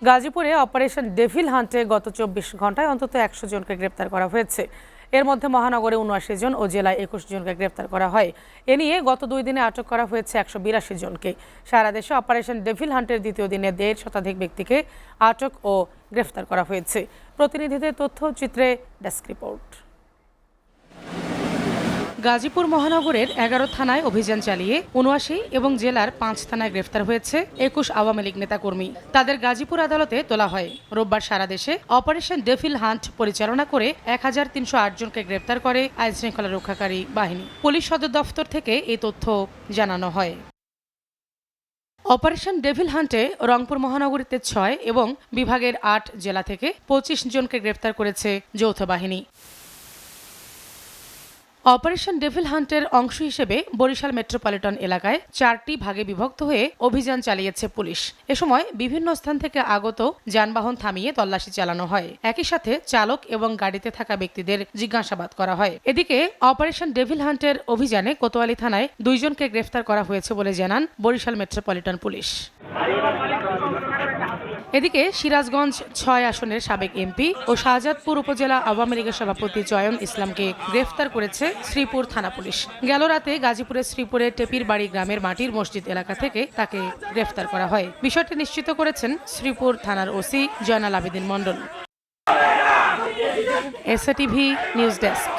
গাজীপুরে operation devil হান্টে গত ২৪ ঘন্টায় অন্তত ১০০ জনকে গ্রেপ্তার করা হয়েছে। এর মধ্যে মহানগরে ৭৯ জন ও জেলায় ২১ জনকে গ্রেপ্তার করা হয়। এ নিয়ে গত ২ দিনে আটক করা হয়েছে ১৮২ জনকে। সারা দেশে অপারেশন ডেভিল হান্টের দ্বিতীয় দিনে ১.৫ শতাধিক ব্যক্তিকে আটক ও গ্রেফতার করা হয়েছে। প্রতিনিধিদের তথ্যচিত্রে ডেস্ক রিপোর্ট। গাজীপুর মহানগরের ১১ থানায় অভিযান চালিয়ে ৭৯ এবং জেলার ৫ থানায় গ্রেফতার হয়েছে ২১ আওয়ামী লীগ নেতাকর্মী। তাদের গাজীপুর আদালতে তোলা হয়। রোববার সারা দেশে অপারেশন ডেভিল হান্ট পরিচালনা করে ১৩০৮ জনকে গ্রেফতার করে আইনশৃঙ্খলা রক্ষাকারী বাহিনী। পুলিশ সদর দফতর থেকে এই তথ্য জানানো হয়। অপারেশন ডেভিল হান্টে রংপুর মহানগরীতে ৬ এবং বিভাগের ৮ জেলা থেকে ২৫ জনকে গ্রেফতার করেছে যৌথ বাহিনী। অপারেশন ডেভিল হান্টের অংশ হিসেবে বরিশাল মেট্রোপলিটন এলাকায় ৪টি ভাগে বিভক্ত হয়ে অভিযান চালিয়েছে পুলিশ। এ সময় বিভিন্ন স্থান থেকে আগত যানবাহন থামিয়ে তল্লাশি চালানো হয়। একই সাথে চালক এবং গাড়িতে থাকা ব্যক্তিদের জিজ্ঞাসাবাদ করা হয়। এদিকে অপারেশন ডেভিল হান্টের অভিযানে কোতোয়ালি থানায় ২ জনকে গ্রেফতার করা হয়েছে বলে জানান বরিশাল মেট্রোপলিটন পুলিশ। এদিকে সিরাজগঞ্জ ৬ আসনের সাবেক এমপি ও শাহজাদপুর উপজেলা আওয়ামী লীগের সভাপতি জয়ন ইসলামকে গ্রেফতার করেছে শ্রীপুর থানা পুলিশ। গেল রাতে গাজীপুরের শ্রীপুরের টেপির বাড়ি গ্রামের মাটির মসজিদ এলাকা থেকে তাকে গ্রেফতার করা হয়। বিষয়টি নিশ্চিত করেছেন শ্রীপুর থানার OC Joynal Abedin Mondal. SATV news desk.